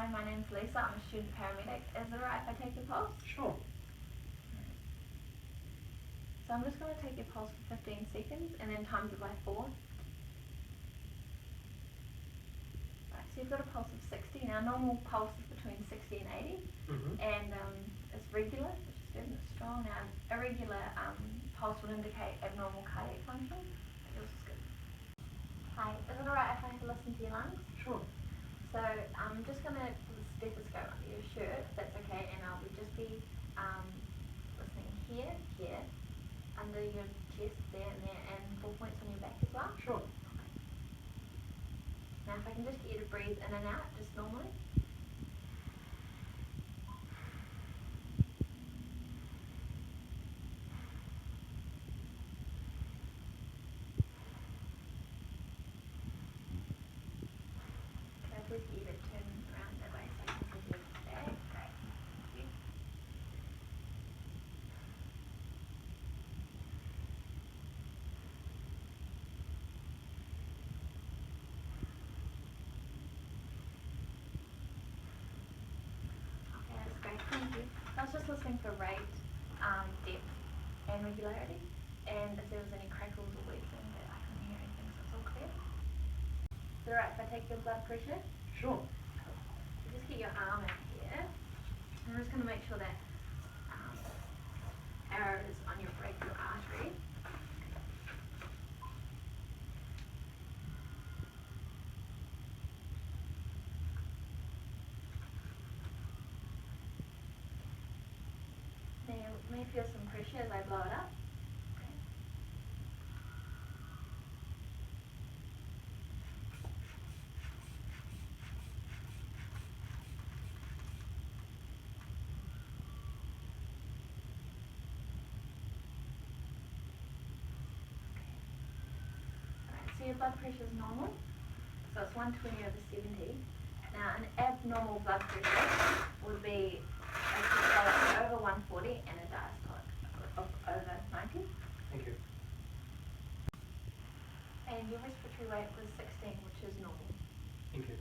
Hi, my name's Lisa. I'm a student paramedic. Is it alright if I take your pulse? Sure. So I'm just going to take your pulse for 15 seconds and then times it by 4. Right, so you've got a pulse of 60. Now normal pulse is between 60 and 80, and it's regular, which is good and it's strong. Now irregular pulse would indicate abnormal cardiac function. Yours is good. Hi, is it alright if I have to listen to your lungs? Sure. So I'm just going to put the stethoscope under your shirt, if that's okay, and I'll just be listening here, under your chest, there and there, and 4 points on your back as well. Sure. Now if I can just get you to breathe in and out, just normally. Okay, please get you to turn around that way so I can see your back. Great. Thank you. Okay, that's great. Thank you. I was just listening for rate, depth, and regularity, and if there was any crackles or wheezing that I couldn't hear anything, so it's all clear. Is it alright if I take your blood pressure? Sure. So just get your arm in here. I'm just going to make sure that arrow is on your brachial artery. Now you may feel some pressure as I blow it up. Okay. Alright, so your blood pressure is normal. So it's 120 over 70. Now an abnormal blood pressure would be a systolic over 140 and a diastolic of over 90. Thank you. And your respiratory rate was 16, which is normal. Thank you.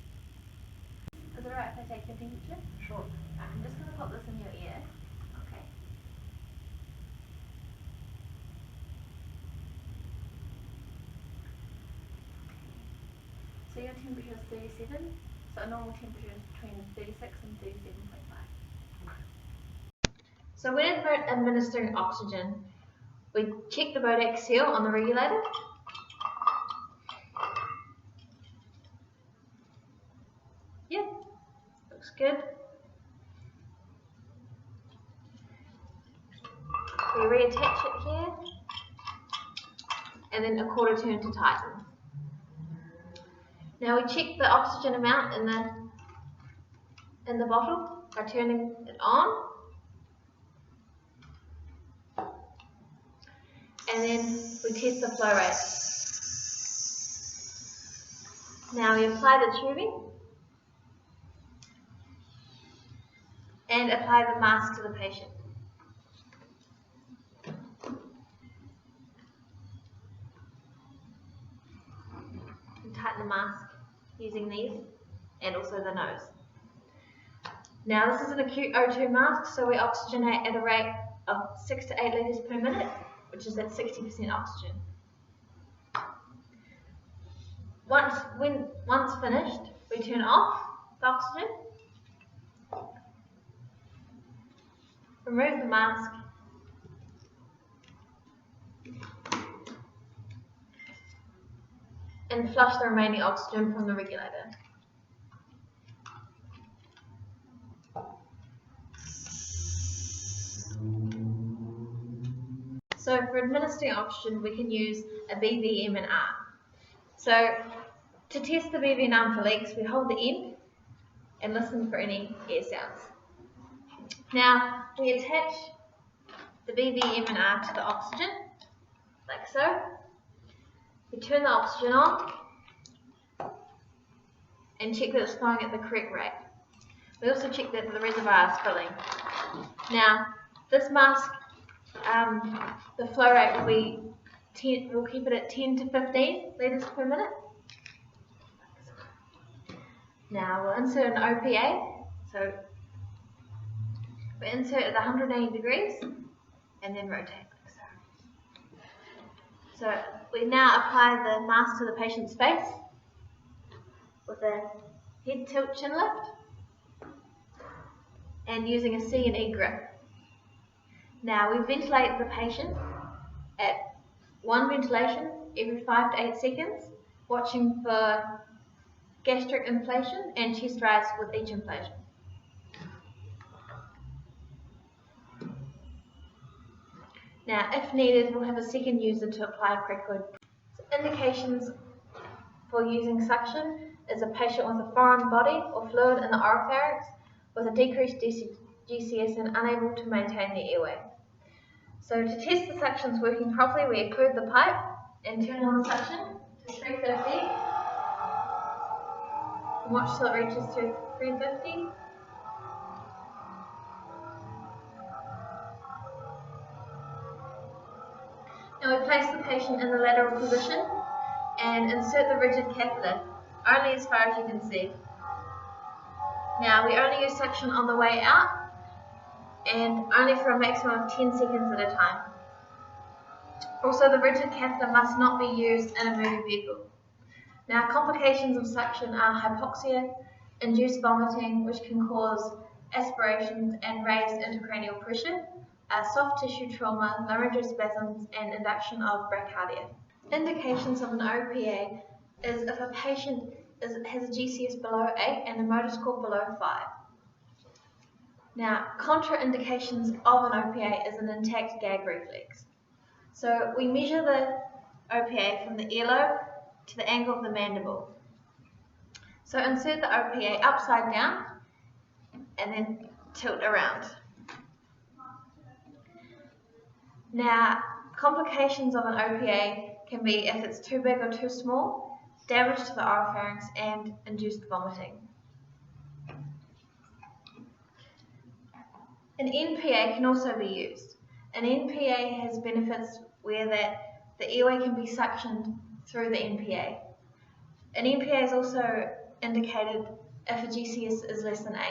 Is it alright if I take your temperature? Sure. I'm just going to pop this in your ear. Okay. So your temperature is 37. So a normal temperature is between 36 and 37.5. So when administering oxygen, we check the Bodex seal on the regulator. Yep, looks good. We reattach it here, and then a quarter turn to tighten. Now we check the oxygen amount in the bottle by turning it on, and then we test the flow rate. Now we apply the tubing and apply the mask to the patient. And tighten the mask using these and also the nose. Now this is an acute O2 mask, so we oxygenate at a rate of 6 to 8 litres per minute, which is at 60% oxygen. Once finished, we turn off the oxygen, remove the mask, and flush the remaining oxygen from the regulator. So for administering oxygen, we can use a BVM and arm. So to test the BVM and arm for leaks, we hold the end and listen for any air sounds. Now we attach the BVM and arm to the oxygen, like so. We turn the oxygen on and check that it's flowing at the correct rate. We also check that the reservoir is filling. Now this mask, the flow rate will be we'll keep it at 10 to 15 litres per minute. Now we'll insert an OPA. So we insert at 180 degrees and then rotate like so. So we now apply the mask to the patient's face with a head tilt chin lift and using a C and E grip. Now we ventilate the patient at one ventilation every 5 to 8 seconds, watching for gastric inflation and chest rise with each inflation. Now, if needed, we'll have a second user to apply cricoid. So indications for using suction is a patient with a foreign body or fluid in the oropharynx with a decreased GCS and unable to maintain their airway. So to test the suction's working properly, we occlude the pipe and turn on the suction to 350. And watch till it reaches to 350. Now we place the patient in the lateral position and insert the rigid catheter, only as far as you can see. Now we only use suction on the way out and only for a maximum of 10 seconds at a time. Also, the rigid catheter must not be used in a moving vehicle. Now, complications of suction are hypoxia, induced vomiting, which can cause aspirations and raised intracranial pressure, soft tissue trauma, laryngospasms, and induction of bradycardia. Indications of an OPA is if a patient has a GCS below 8 and a motor score below 5. Now, contraindications of an OPA is an intact gag reflex. So we measure the OPA from the earlobe to the angle of the mandible. So insert the OPA upside down and then tilt around. Now, complications of an OPA can be if it's too big or too small, damage to the oropharynx, and induced vomiting. An NPA can also be used. An NPA has benefits where the airway can be suctioned through the NPA. An NPA is also indicated if a GCS is less than 8.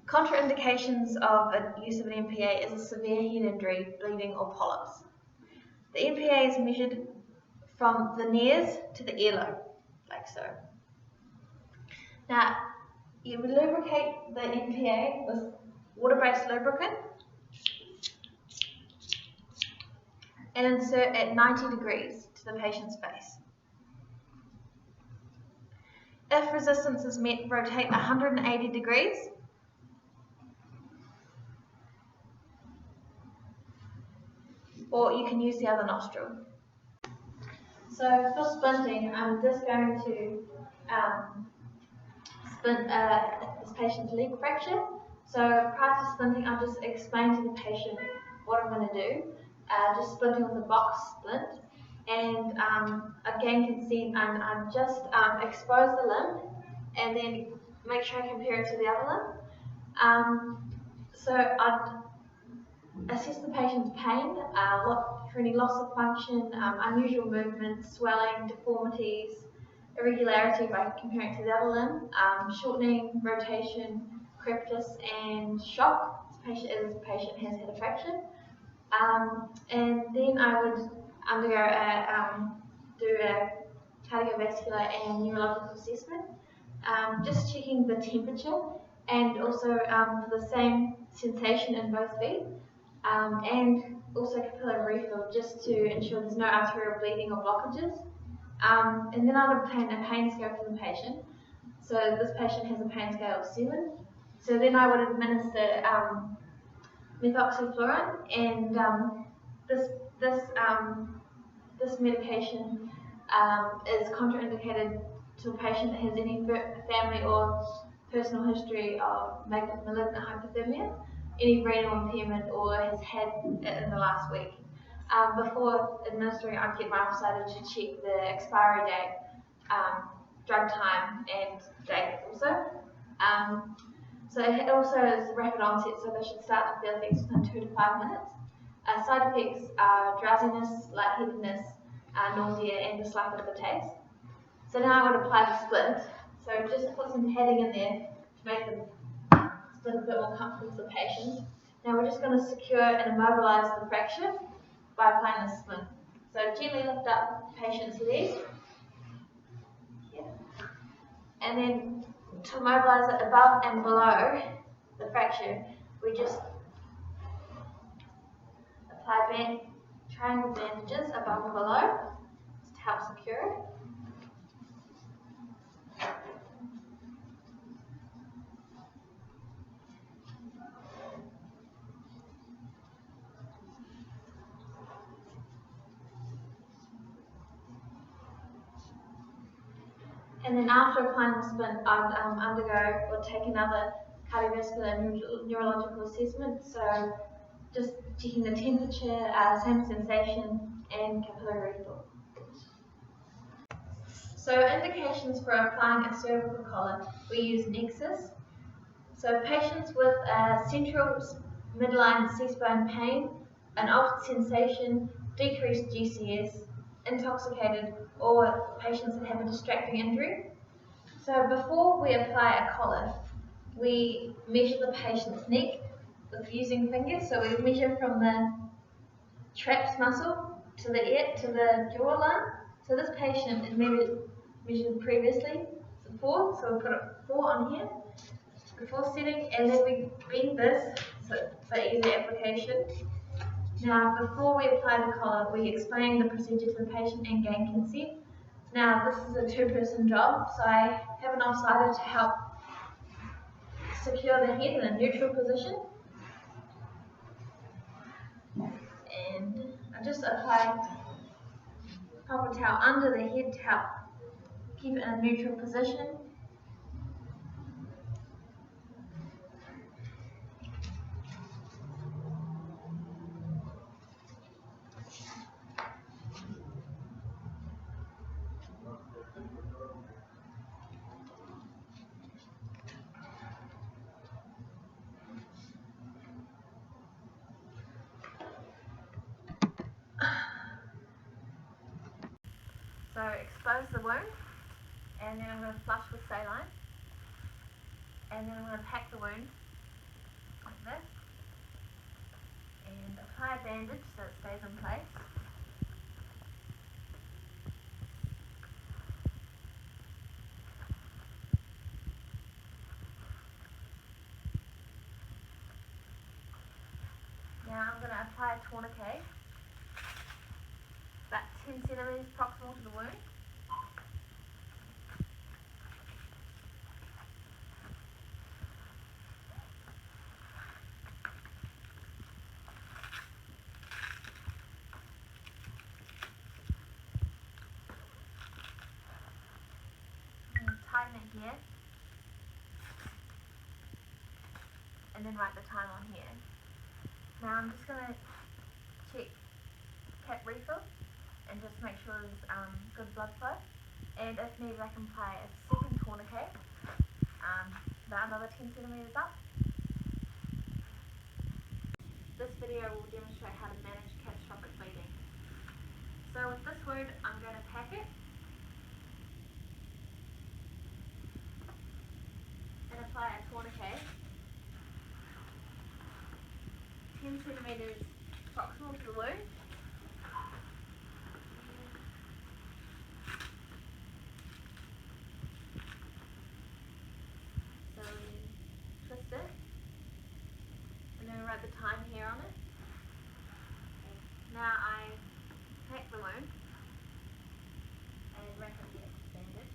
Contraindications of use of an NPA is a severe head injury, bleeding, or polyps. The NPA is measured from the nares to the earlobe, like so. Now, you lubricate the NPA with water-based lubricant and insert at 90 degrees to the patient's face. If resistance is met, rotate 180 degrees or you can use the other nostril. So for splinting, I'm just going to splint this patient's leg fracture. So prior to splinting, I'll just explain to the patient what I'm going to do. Just splinting with a box splint, and again consent, I'm just expose the limb and then make sure I compare it to the other limb. So I'd assess the patient's pain, look for any loss of function, unusual movements, swelling, deformities, irregularity by comparing it to the other limb, shortening, rotation, crepitus, and shock. This patient has had a fracture. And then I would undergo do a cardiovascular and neurological assessment, just checking the temperature and also for the same sensation in both feet, and also capillary refill just to ensure there's no arterial bleeding or blockages. And then I would obtain a pain scale for the patient. So this patient has a pain scale of 7. So then I would administer methoxyfluorine, and this medication is contraindicated to a patient that has any family or personal history of malignant hypothermia, any renal impairment, or has had it in the last week. Before administering, I'd get myopsited to check the expiry date, drug time, and date also. So it also is rapid onset, so they should start to feel effects within 2 to 5 minutes. Side effects are drowsiness, lightheadedness, nausea, and dislike of the taste. So now I would apply the splint. So just put some padding in there to make the splint a bit more comfortable for the patient. Now we're just going to secure and immobilize the fracture by applying the splint. So gently lift up the patient's leg. And then to immobilize it above and below the fracture, we just apply triangle bandages above and below just to help secure it. And then after applying the splint, I'd take another cardiovascular and neurological assessment. So just checking the temperature, same sensation, and capillary flow. So indications for applying a cervical collar, we use nexus. So patients with central midline C-spine pain, an altered sensation, decreased GCS, intoxicated, or patients that have a distracting injury. So before we apply a collar, we measure the patient's neck with using fingers. So we measure from the traps muscle to the jawline. So this patient is measured previously, so 4. So we'll put 4 on here before setting, and then we bend this for easy application. Now, before we apply the collar, we explain the procedure to the patient and gain consent. Now, this is a 2-person job, so I have an offsider to help secure the head in a neutral position. And I just apply proper towel under the head to help keep it in a neutral position. So expose the wound, and then I'm going to flush with saline, and then I'm going to pack the wound like this, and apply a bandage so it stays in place. Now I'm going to apply a tourniquet, about 10 centimeters proximal to the wound. I'm going to tighten it here, and then write the time on here. Now I'm just going to check cap refill and just make sure there's good blood flow. And if needed, I can apply a second tourniquet, about another 10 centimeters up. This video will demonstrate how to manage catastrophic bleeding. So with this wound, I'm going to pack it and apply a tourniquet, 10 centimeters proximal to the wound. So twist it, and then write the time here on it. Now I pack the wound and wrap it with a bandage.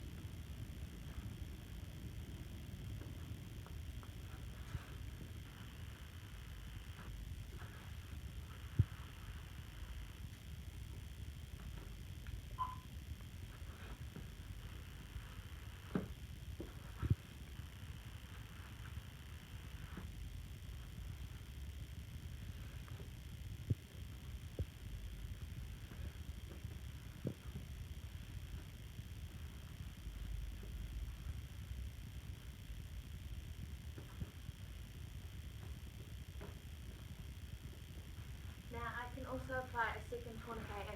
Now I can also apply a second tourniquet